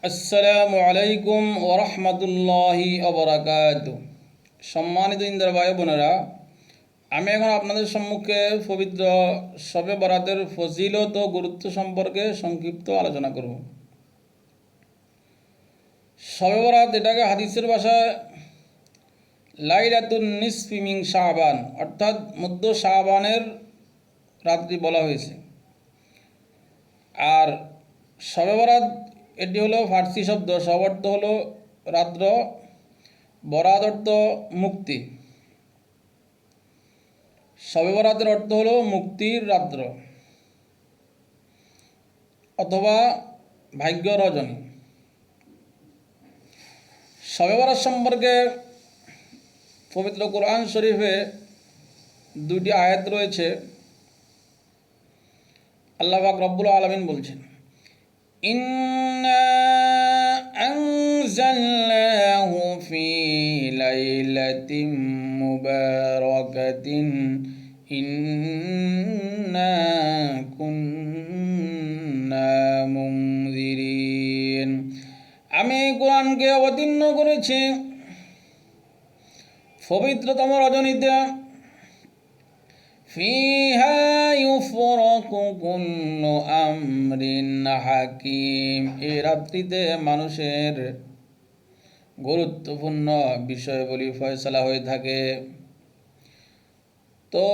আসসালামু আলাইকুম ওরহমতুল্লাহি ওবরাকাতু। সম্মানিত ইন্দ্র ভাই বোনেরা, আমি এখন আপনাদের সম্মুখে পবিত্র শবে বরাতের ফজিলত ও গুরুত্ব সম্পর্কে সংক্ষিপ্ত আলোচনা করব। শবে বরাত এটাকে হাদিসের ভাষায় লাইলাতুন নিসফি মিন শাবান অর্থাৎ মধ্য শাবানের রাত্রি বলা হয়েছে। আর শবে বরাত এটি হলো ফার্সি শব্দ, শব অর্থ হলো রাত্র, বরাত অর্থ মুক্তি। শবে বরাতের অর্থ হলো মুক্তির রাত্র অথবা ভাগ্য রজনী। শবে বরাত সম্পর্কে পবিত্র কোরআন শরীফে দুটি আয়াত রয়েছে। আল্লাহ পাক রব্বুল আলামিন বলছেন, ইন্না আনজালনাহু ফি লাইলাতিন মুবারাকাতিন ইন্না কুন্না মুনজিরিন। আমি কোরআনকে অবতীর্ণ করেছি পবিত্রতম রজনীতে। ফিহা ইউফরাকু কুল্লু আমরিন হাকিম। এই রাত্রিতে মানুষের গুরুত্বপূর্ণ বিষয়গুলি ফয়সালা হয়ে থাকে। তো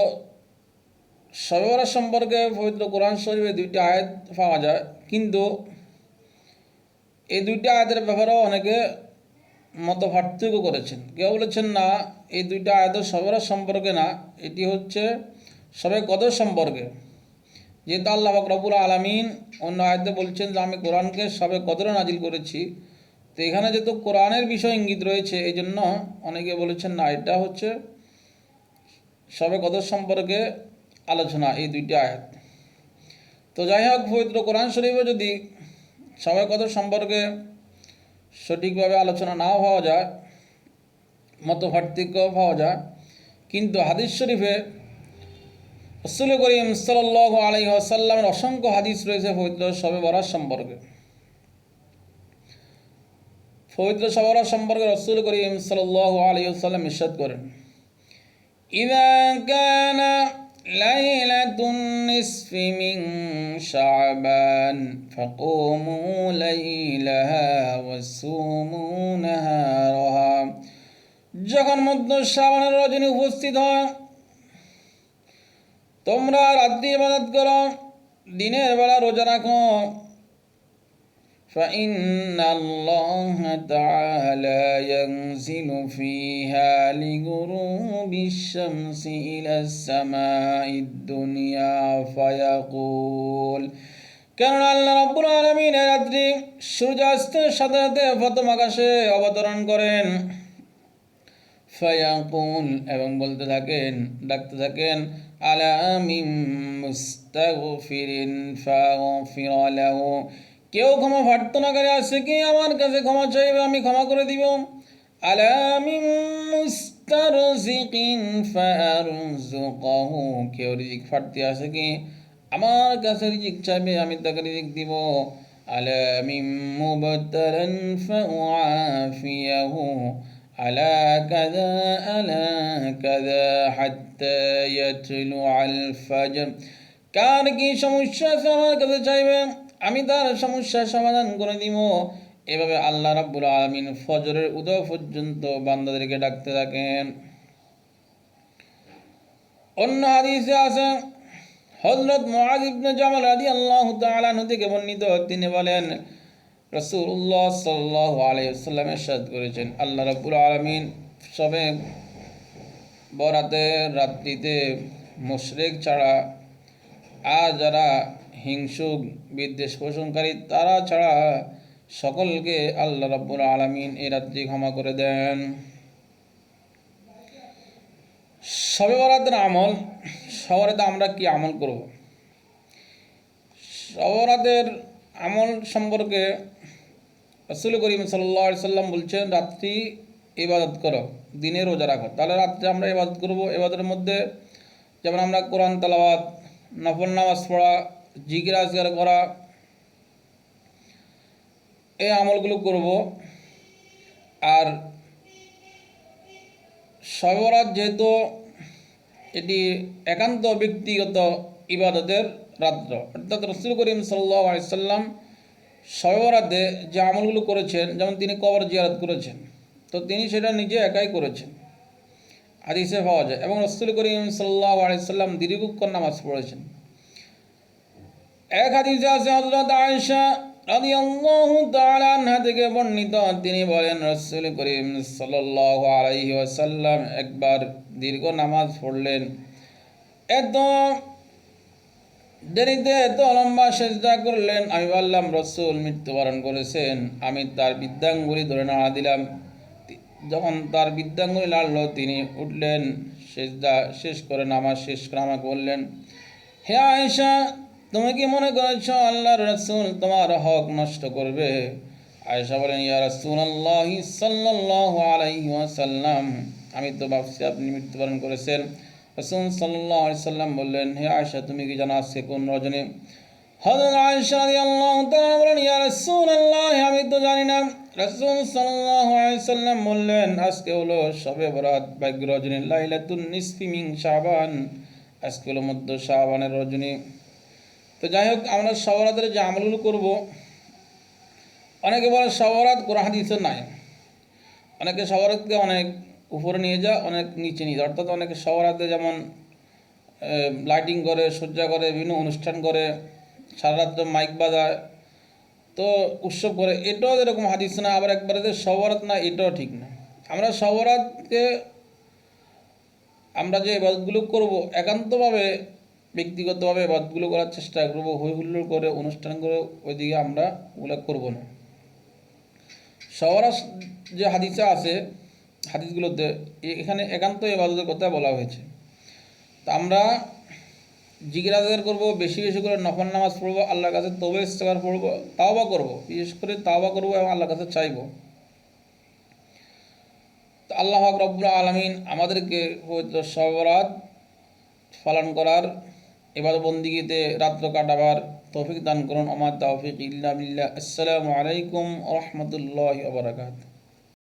শবে বরাত সম্পর্কে পবিত্র কোরআন শরীফে দুইটি আয়াত পাওয়া যায়, কিন্তু এই দুইটি আয়াতের ব্যাপারেও অনেকে মত পার্থক্য করেছেন। কেউ বলেছেন না, এই দুইটা আয়াত শবে বরাত সম্পর্কে না, এটি হচ্ছে শবে কদর সম্পর্কে। যেহেতু আল্লাহ পাক রব্বুল আলামিন অন্য আয়াতে বলছেন যে আমি কোরআনকে শবে কদরে নাজিল করেছি, তো এখানে যেহেতু কোরআনের বিষয় ইঙ্গিত রয়েছে, এই জন্য অনেকে বলেছেন না, এটা হচ্ছে শবে কদর সম্পর্কে আলোচনা, এই দুইটি আয়াত। তো যাই হোক, পবিত্র কোরআন শরীফে যদি শবে কদর সম্পর্কে সঠিকভাবে আলোচনা নাও পাওয়া যায়, মত পার্থক্য পাওয়া যায়, কিন্তু হাদিস শরীফে রাসূল করিম সাল্লাল্লাহু আলাইহি ওয়াসাল্লামের অসংখ্য হাদিস রয়েছে পবিত্র শবে বরাত সম্পর্কে। পবিত্র শবে বরাত সম্পর্কে রাসূল করিম সাল্লাল্লাহু আলাইহি ওয়াসাল্লাম ইরশাদ করেন, ইযা কানা লাইলাতুন নিসফি মিন শাবান ফাকুমু লাইলাহা ওয়াসুমু নাহারাহা। যখন মধ্য শাবানের রজনী উপস্থিত হয়, তোমরা রাত্রি ইবাদত করো, দিনের বেলা রোজা রাখো। فإن الله تعالى ينزل فيها لغروب الشمس إلى السماء الدنيا فيقول, কেননা আল্লাহ রাব্বুল আলামিন রাত্রি সূর্যাস্তের সাথে সাথে প্রথম আকাশে অবতরণ করেন। ফায়াকুল, এবং বলতে থাকেন, ডাকতে থাকেন, আলা মিন মুস্তাগফিরিন ফাগফির লাহু, কেউ ক্ষমা প্রার্থনাকারী আছে কি আমার কাছে ক্ষমা চাইবে, আমি ক্ষমা করে দিব। আলা মিন মুস্তারজিকিন ফারযুকহু, কেউ রিজিক প্রার্থী আছে কি আমার কাছে রিজিক চাইবে, আমি তাকে রিজিক দিব। আলা মিন মুবতালান ফাউআফিয়াহু আলা কাযা আলা কাযা হাত্তা ইয়াতলু আল ফজর, কার কি সমস্যা আছে আমার কাছে চাইবে, আমি তার সমস্যার সমাধান করে দিব। এভাবে আল্লাহ রাব্বুল আলামিন ফজরের উদয় পর্যন্ত বান্দাদেরকে ডাকতে থাকেন। অন্য হাদিসে আছে, হযরত মুআয ইবনে জাবাল রাদিয়াল্লাহু তাআলা আনহু থেকে বর্ণিত, তিনি বলেন, রাসূলুল্লাহ সাল্লাল্লাহু আলাইহি ওয়াসাল্লাম ইরশাদ করেছেন, আল্লাহ রাব্বুল আলামিন শবে বরাতের রাত্রিতে মুশরিক ছাড়া আর যারা হিংসুক বিদ্বেষ পোষণকারী তারা ছাড়া সকলকে আল্লাহ রাব্বুল আলামিন এই রাত্রি ক্ষমা করে দেন। শবে বরাতের আমল, শবে বরাতে আমরা কি আমল করব? শবে বরাতের আমল সম্পর্কে রাসূল করিম সাল্লাল্লাহু আলাইহি সাল্লাম বলছেন, রাত্রি ইবাদত করো, দিনে রোজা রাখো। তাহলে রাত্রে আমরা ইবাদত করব। ইবাদতের মধ্যে যেমন আমরা কোরআন তেলাওয়াত, নফল নামাজ পড়া, জিকির আজকার করা, এই আমলগুলো করব। আর শবে বরাত যেহেতু এটি একান্ত ব্যক্তিগত ইবাদতের রাত্র, অর্থাৎ রাসূল করিম সাল্লাল্লাহু আলাইহি সাল্লাম শবে বরাতে যে আমলগুলো করেছেন, যেমন তিনি কবর জিয়ারত করেছেন, তো তিনি সেটা নিজে একাই করেছেন, হাদিসে পাওয়া যায়। এবং রাসূল করিম সাল্লাল্লাহু আলাইহি সাল্লাম দীর্ঘক্ষণ নামাজ পড়েছেন। এক হাদিসে আছে হযরত আয়েশা রাদিয়াল্লাহু তাআলা আনহা থেকে বর্ণিত, তিনি বলেন রাসূল করিম সাল্লাল্লাহু আলাইহি ওয়াসাল্লাম একবার দীর্ঘ নামাজ পড়লেন, এত দেরিতে এত লম্বা সেজদা করলেন, আমি বললাম রাসূল মৃত্যুবরণ করেছেন। আমি তার বৃদ্ধাঙ্গুলি ধরে নাড়া দিলাম। যখন তার বৃদ্ধাঙ্গুলি নাড়ল, তিনি উঠলেন, সেজদা শেষ করে নামাজ শেষ করে আমাকে বললেন, হে আয়েশা, তুমি কি মনে করেছ আল্লাহর রাসূল তোমার হক নষ্ট করবে? আয়েশা বলেন, ইয়া রাসূলুল্লাহ সাল্লাল্লাহু আলাইহি ওয়াসাল্লাম, আমি তো ভাবছি আপনি মৃত্যুবরণ করেছেন। রাসূল সাল্লাল্লাহু আলাইহি সাল্লাম বললেন, হে আয়েশা, তুমি কি জানো আজকে কোন রজনী? হযরত আয়েশা রাদিয়াল্লাহু তাআলা বলেন, ইয়া রাসূলুল্লাহ, আমি তো জানি না। রাসূল সাল্লাল্লাহু আলাইহি সাল্লাম বললেন, আজকে হলো শবে বরাত, ভাগ্য রজনী, লাইলাতুন নিসফি মিন শাবান, আজকে হলো মধ্য শাবানের রজনী। তো যাই হোক, আমরা শবে বরাতের যে আমলগুলো করব, অনেকে বলে শবে বরাত কোরআন হাদিসে নাই। অনেকে শবে বরাতকে অনেক উপরে নিয়ে যায়, অনেক নিচে নিয়ে যায়। অর্থাৎ অনেকে শবে বরাতে যেমন লাইটিং করে, সজ্জা করে, বিভিন্ন অনুষ্ঠান করে, সারা রাত্রে মাইক বাজায়, তো উৎসব করে, এটাও এরকম হাদিস না। আবার একবারে যে শবে বরাত না, এটাও ঠিক না। আমরা শবে বরাতকে আমরা যে ইবাদতগুলো করব, একান্তভাবে ব্যক্তিগতভাবে ইবাদতগুলো করার চেষ্টা করব, হই হুল্লোড় করে, অনুষ্ঠান করে ওইদিকে আমরা ওগুলো করব না। শবে বরাত যে হাদিসে আছে, হাদিসগুলোতে এখানে একান্ত ইবাদতের কথা বলা হয়েছে। তো আমরা জিকির আজকার করবো, বেশি বেশি করে নফল নামাজ পড়বো, আল্লাহর কাছে তওবা ইস্তেগফার পড়বো, তাওবা করব, বিশেষ করে তাওবা করব এবং আল্লাহর কাছে চাইব। তো আল্লাহ পাক রব্বুল আলামিন আমাদেরকে পবিত্র শবে বরাত পালন করার, ইবাদত বন্দিগিতে রাত্র কাটাবার তৌফিক দান করুন। ওমা তাওফিক ইল্লা বিল্লাহ। আসসালামু আলাইকুম ওয়া রাহমাতুল্লাহি ওয়া বারাকাতুহু।